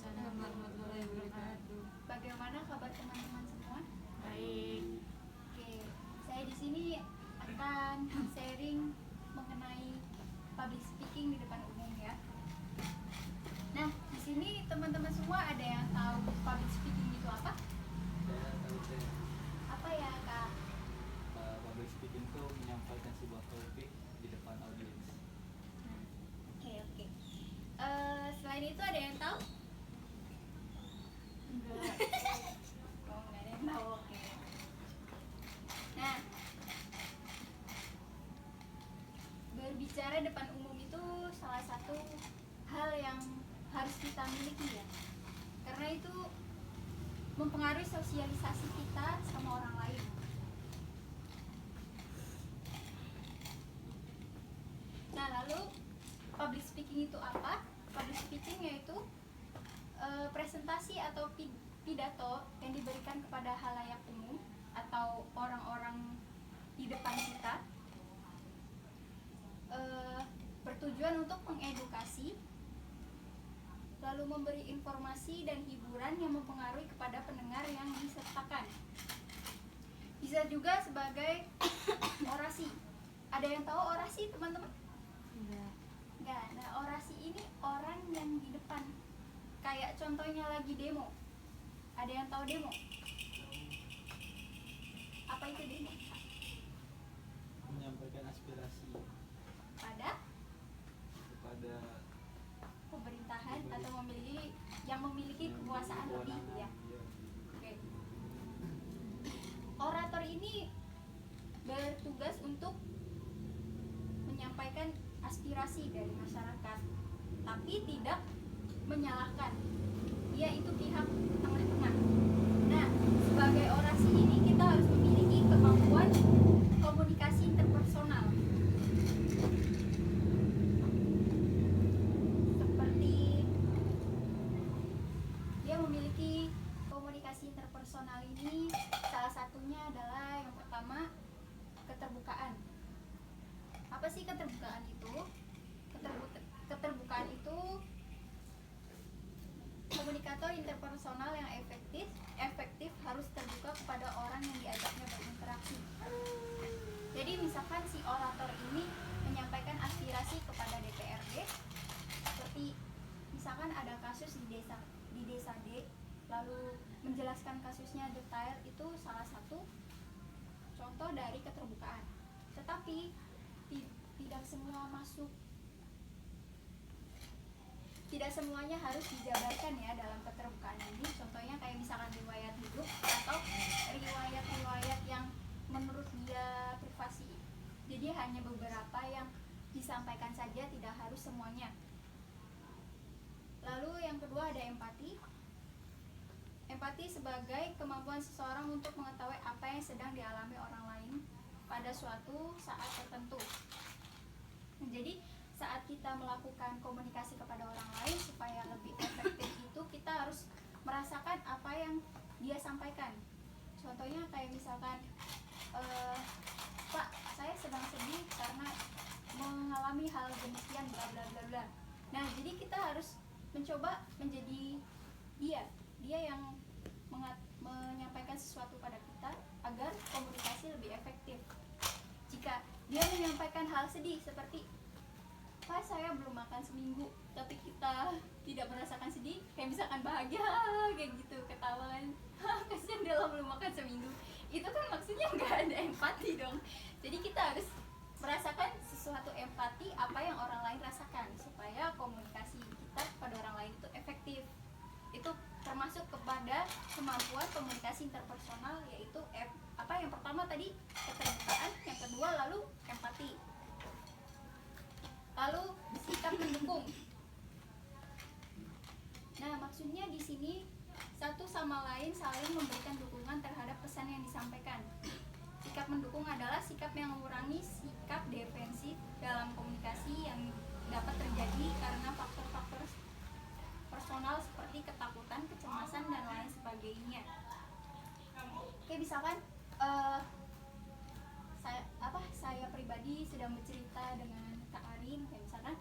Waalaikumsalam warahmatullahi wabarakatuh. Bagaimana kabar teman-teman semua? Baik. Oke, saya di sini akan sharing mengenai public speaking di depan umum ya. Nah, di sini teman-teman semua ada yang tahu public speaking itu apa? Saya tahu saya Apa ya, Kak? public speaking itu menyampaikan sebuah topik di depan audiens. Oke. Selain itu ada yang tahu? Enggak. Oh, nggak ada yang tahu. Oke. Nah, berbicara depan umum itu salah satu hal yang harus kita miliki ya, karena itu mempengaruhi sosialisasi kita sama orang lain. Nah, lalu public speaking itu apa? Public speaking yaitu presentasi atau pidato yang diberikan kepada halayak umum atau orang-orang di depan kita, bertujuan untuk mengedukasi, lalu memberi informasi dan hiburan yang mempengaruhi kepada pendengar yang disertakan. Bisa juga sebagai orasi. Ada yang tahu orasi, teman-teman? Enggak. Nah, orasi ini orang yang di depan. Kayak contohnya lagi demo. Ada yang tahu demo? Apa itu demo? Menyampaikan aspirasi Pada kepada pemerintahan atau memiliki kekuasaan lebih ya. Oke. Orator ini bertugas untuk menyampaikan aspirasi dari masyarakat, tapi tidak menyalahkan. Dia itu pihak tengah-tengah. Nah, sebagai orasi ini kita harus memiliki kemampuan komunikasi interpersonal. Seperti dia memiliki komunikasi interpersonal ini, salah satunya adalah yang pertama, keterbukaan. Apa sih keterbukaan itu? Keterbukaan itu komunikator interpersonal yang efektif harus terbuka kepada orang yang diajaknya berinteraksi. Jadi misalkan si orator ini menyampaikan aspirasi kepada DPRD, seperti misalkan ada kasus di desa D, lalu menjelaskan kasusnya detail, itu salah satu contoh dari keterbukaan. Tetapi tidak semuanya harus dijabarkan ya dalam keterbukaan ini. Contohnya kayak misalkan riwayat hidup atau riwayat yang menurut dia privasi. Jadi hanya beberapa yang disampaikan saja, tidak harus semuanya. Lalu yang kedua ada empati. Empati sebagai kemampuan seseorang untuk mengetahui apa yang sedang dialami orang lain pada suatu saat tertentu. Jadi saat kita melakukan komunikasi kepada orang lain supaya lebih efektif itu kita harus merasakan apa yang dia sampaikan. Contohnya kayak misalkan, Pak, saya sedang sedih karena mengalami hal demikian bla bla bla bla. Nah, jadi kita harus mencoba menjadi dia yang menyampaikan sesuatu pada kita agar komunikasi lebih efektif. Jika dia menyampaikan hal sedih seperti, Pak, saya belum makan seminggu, tapi kita tidak merasakan sedih, kayak misalkan bahagia kayak gitu, ketahuan kasihan dia belum makan seminggu, itu kan maksudnya nggak ada empati dong. Jadi kita harus merasakan sesuatu empati apa yang orang lain rasakan supaya komunikasi kita pada orang lain itu efektif. Itu termasuk kepada kemampuan komunikasi interpersonal, yaitu yang pertama tadi keterbukaan, yang kedua lalu empati. Lalu sikap mendukung. Nah, maksudnya di sini satu sama lain saling memberikan dukungan terhadap pesan yang disampaikan. Sikap mendukung adalah sikap yang mengurangi sikap defensif dalam komunikasi yang dapat terjadi karena faktor-faktor personal seperti ketakutan, kecemasan, dan lain sebagainya. Oke, misalkan saya pribadi sedang bercerita dengan Kak Arin, kayak misalkan,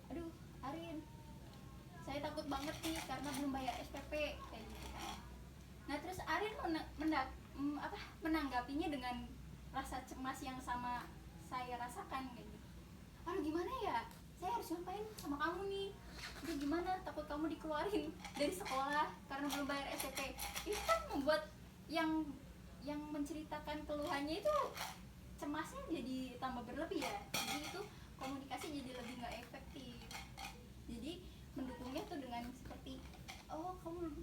aduh Arin, saya takut banget nih karena bayar SPP kayak gitu kan. Nah terus Arin menanggapinya dengan rasa cemas yang sama saya rasakan kayak gitu. Aduh gimana ya, saya harus ngapain sama kamu nih, aduh gimana, takut kamu dikeluarin dari sekolah karena belum bayar SPP. Itu kan membuat yang menceritakan keluhannya itu cemasnya jadi tambah berlebih ya. Jadi itu komunikasi jadi lebih nggak efektif. Jadi mendukungnya tuh dengan seperti, oh kamu belum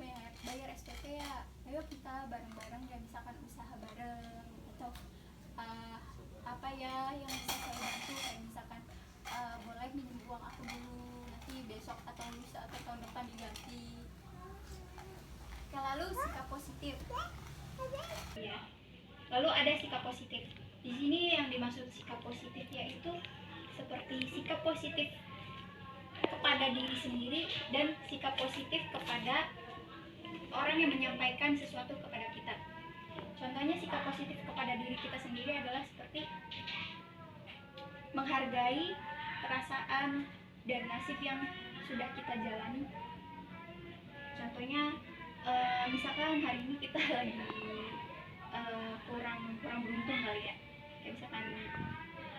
bayar SPP ya, ayo kita bareng-bareng ya, misalkan usaha bareng atau apa ya yang bisa saya bantu, kayak misalkan boleh minjem uang aku dulu, nanti besok atau lusa atau tahun depan diganti. Lalu sikap positif. Ya. Lalu ada sikap positif. Di sini yang dimaksud sikap positif yaitu seperti sikap positif kepada diri sendiri dan sikap positif kepada orang yang menyampaikan sesuatu kepada kita. Contohnya sikap positif kepada diri kita sendiri adalah seperti menghargai perasaan dan nasib yang sudah kita jalani. Contohnya misalkan hari ini kita lagi kurang beruntung kali ya, kayak misalkan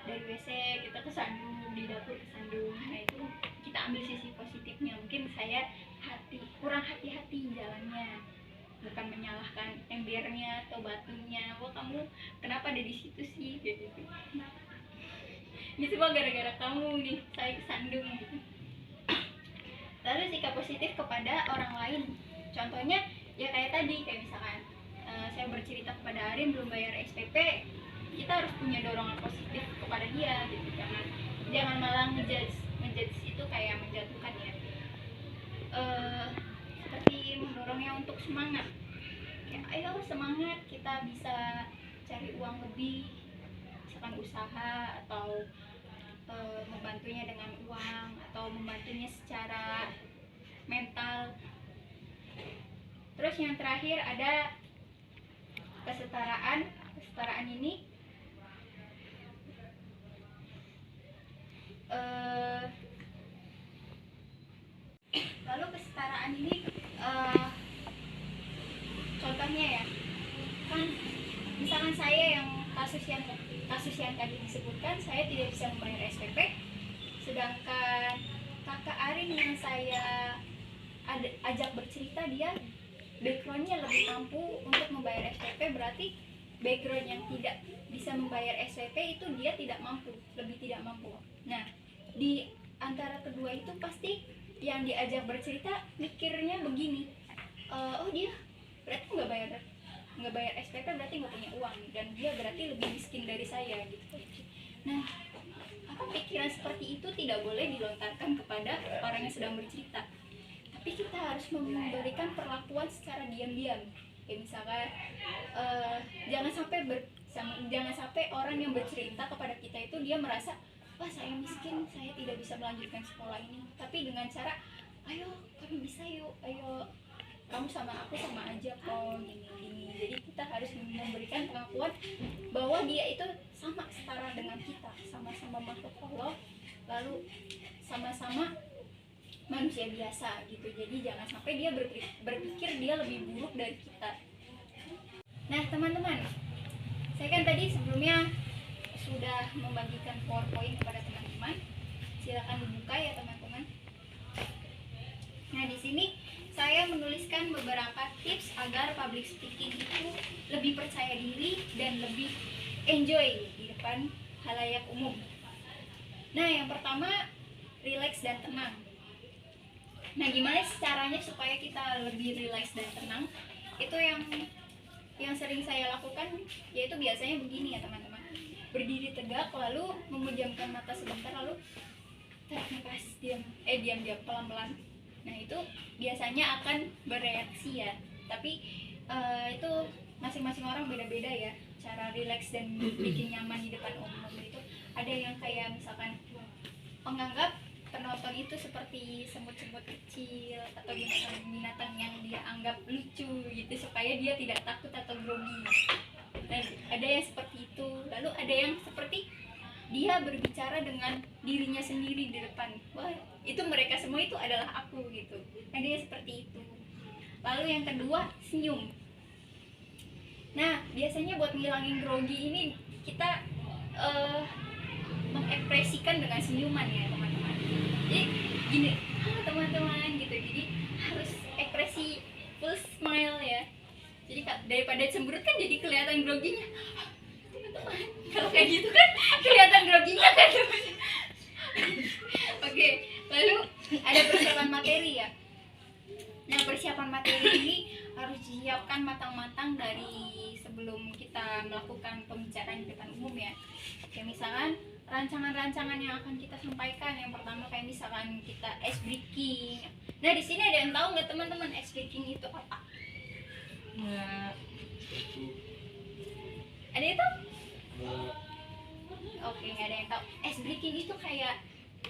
dari WC kita kesandung, di dapur kesandung. Nah itu kita ambil sisi positifnya. Mungkin saya kurang hati-hati jalannya, bukan menyalahkan embernya atau batunya, wah kamu kenapa ada di situ sih, kayak gitu. Ini semua gara-gara kamu nih, saya kesandung gitu. Lalu sikap positif kepada orang lain. Contohnya ya kayak tadi, kayak misalkan saya bercerita kepada Arin belum bayar SPP, kita harus punya dorongan positif kepada dia gitu. Jangan malah ngejudge itu kayak menjatuhkan ya. Seperti mendorongnya untuk semangat. Ya, ayo semangat, kita bisa cari uang lebih, misalkan usaha atau membantunya dengan uang atau membantunya secara mental. Terus yang terakhir ada kesetaraan. Kesetaraan ini lalu kesetaraan ini contohnya ya, kan misalkan saya yang kasus yang tadi disebutkan, saya tidak bisa membayar SPP, sedangkan kakak Arin yang saya ajak bercerita dia backgroundnya lebih mampu untuk membayar SPP, berarti background yang tidak bisa membayar SPP itu dia tidak mampu, lebih tidak mampu. Nah di antara kedua itu pasti yang diajak bercerita mikirnya begini, oh dia berarti nggak bayar SPP, berarti nggak punya uang dan dia berarti lebih miskin dari saya gitu. Nah apa pikiran seperti itu tidak boleh dilontarkan kepada orang yang sedang bercerita, tapi kita harus memberikan perlakuan secara diam-diam. Kayak misalkan jangan sampai orang yang bercerita kepada kita itu dia merasa, wah saya miskin, saya tidak bisa melanjutkan sekolah ini, tapi dengan cara ayo kami bisa yuk, ayo kamu sama aku sama aja kok, gini. Jadi kita harus memberikan pengakuan bahwa dia itu sama setara dengan kita, sama-sama makhluk Allah, lalu sama-sama manusia biasa gitu. Jadi jangan sampai dia berpikir dia lebih buruk dari kita. Nah teman-teman, saya kan tadi sebelumnya sudah membagikan PowerPoint kepada teman-teman, silakan dibuka ya teman-teman. Nah di sini saya menuliskan beberapa tips agar public speaking itu lebih percaya diri dan lebih enjoy di depan khalayak umum. Nah yang pertama, relax dan tenang. Nah gimana caranya supaya kita lebih relax dan tenang? Itu yang sering saya lakukan, yaitu biasanya begini ya teman-teman. Berdiri tegak, lalu memejamkan mata sebentar, lalu tarik nafas, diam pelan-pelan. Nah itu biasanya akan bereaksi ya, tapi itu masing-masing orang beda-beda ya cara relax dan bikin nyaman di depan umum itu. Ada yang kayak misalkan menganggap penonton itu seperti semut-semut kecil atau binatang yang dia anggap lucu gitu supaya dia tidak takut atau grogi. Dan ada yang seperti itu. Lalu ada yang seperti dia berbicara dengan dirinya sendiri di depan. Wah, itu mereka semua itu adalah aku gitu. Ada yang seperti itu. Lalu yang kedua, senyum. Nah, biasanya buat ngilangin grogi ini kita mengekspresikan dengan senyuman ya teman-teman. Jadi gini, halo teman-teman gitu. Jadi harus ekspresi full smile ya. Jadi daripada cemberut kan jadi kelihatan groginya. Teman-teman, kalau kayak gitu kan kelihatan groginya kan. Oke, lalu ada persiapan materi ya. Nah, persiapan materi ini harus disiapkan matang-matang dari sebelum kita melakukan pembicaraan di depan umum ya. Kayak misalkan rancangan-rancangan yang akan kita sampaikan. Yang pertama kayak misalkan kita ice breaking. Nah, di sini ada yang tahu nggak teman-teman ice breaking itu apa? Nggak. Ada yang tahu? Oke, nggak ada yang tahu. Ice breaking itu kayak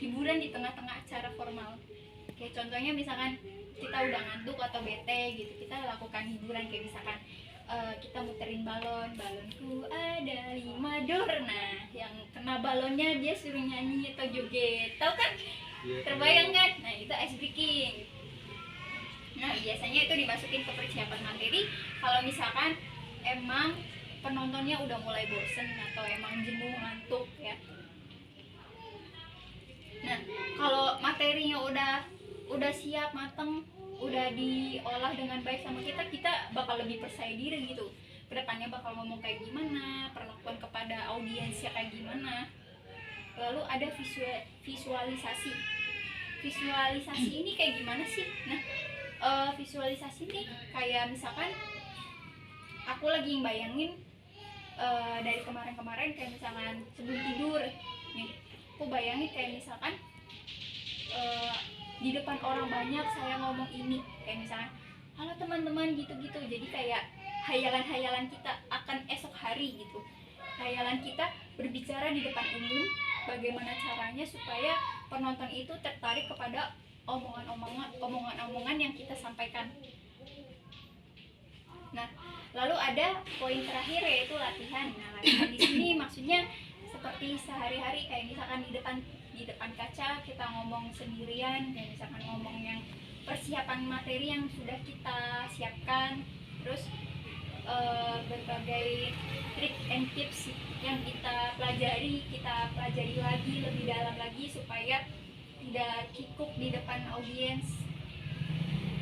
hiburan di tengah-tengah acara formal. Kayak contohnya misalkan kita udah ngantuk atau bete gitu, kita lakukan hiburan kayak misalkan kita muterin balonku ada 5 dor. Nah, yang kena balonnya dia suruh nyanyi atau joget, tahu kan? Terbayang kan? Nah, itu ice breaking. Nah, biasanya itu dimasukin ke persiapan materi kalau misalkan emang penontonnya udah mulai bosen atau emang jenuh ngantuk ya. Nah, kalau materinya udah siap mateng, udah diolah dengan baik sama kita bakal lebih percaya diri gitu. Kedepannya bakal ngomong kayak gimana, perlakuan kepada audiensnya kayak gimana. Lalu ada visualisasi. Visualisasi ini kayak gimana sih? Nah, visualisasi nih kayak misalkan aku lagi bayangin dari kemarin-kemarin kayak misalkan sebelum tidur nih, aku bayangin kayak misalkan di depan orang banyak saya ngomong ini kayak misalnya halo teman-teman gitu-gitu. Jadi kayak hayalan-hayalan kita akan esok hari gitu. Hayalan kita berbicara di depan umum, bagaimana caranya supaya penonton itu tertarik kepada omongan-omongan yang kita sampaikan. Nah, lalu ada poin terakhir yaitu latihan. Nah, latihan di sini maksudnya seperti sehari-hari kayak misalkan di depan kaca kita ngomong sendirian, kayak misalkan ngomong yang persiapan materi yang sudah kita siapkan, terus berbagai trik and tips yang kita pelajari lagi lebih dalam lagi supaya tidak kikuk di depan audiens.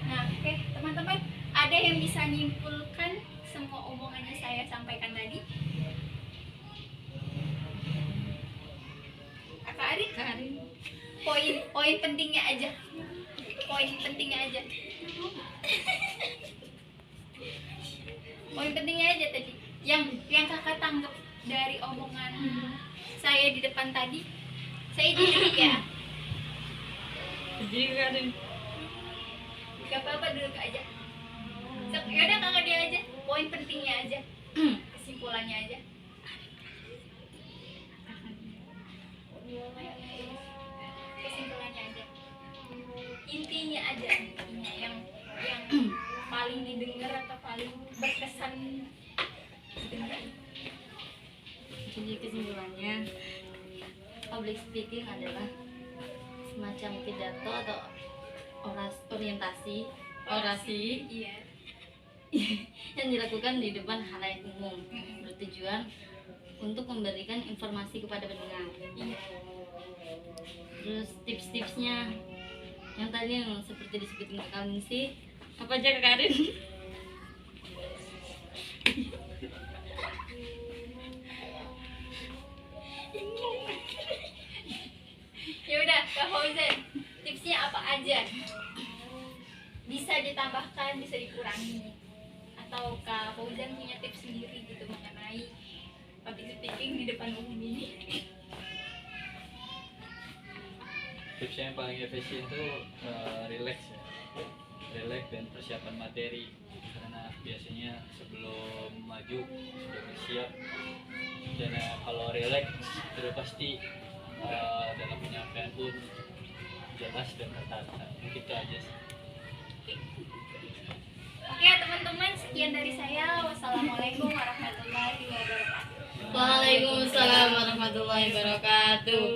Nah, oke, teman-teman, ada yang bisa nyimpulkan semua omongannya saya sampaikan tadi? Kak Arin? Poin pentingnya aja. Poin pentingnya aja tadi. Yang kakak tanggap dari omongan saya di depan tadi. Saya jadi ya. Jadi Karin. Gak apa-apa, duduk aja. Yaudah kakak dia aja. Poin pentingnya aja. Kesimpulannya aja. Kesimpulannya aja. Intinya aja. Intinya yang paling didengar atau paling berkesan didengar. Jadi kesimpulannya, public speaking adalah semacam pidato atau orasi Iya. yang dilakukan di depan halayak umum, bertujuan untuk memberikan informasi kepada pendengar. Iya. Terus tips-tipsnya yang tadi yang seperti disebutin Kak Karin sih, apa aja Kak Karin? Ya udah, Kak Fauzan, tipsnya apa aja? Bisa ditambahkan, bisa dikurangi, atau Kak Fauzan punya tips sendiri gitu mengenai public speaking di depan umum ini? Tipsnya yang paling efisien itu relax ya, relax dan persiapan materi, karena biasanya sebelum maju sudah bersiap, dan kalau relax sudah pasti dalam penyampaian pun jelas dan tertata. Mungkin itu aja sih. Oke teman-teman, sekian dari saya. Wassalamualaikum warahmatullahi wabarakatuh. Waalaikumsalam warahmatullahi wabarakatuh.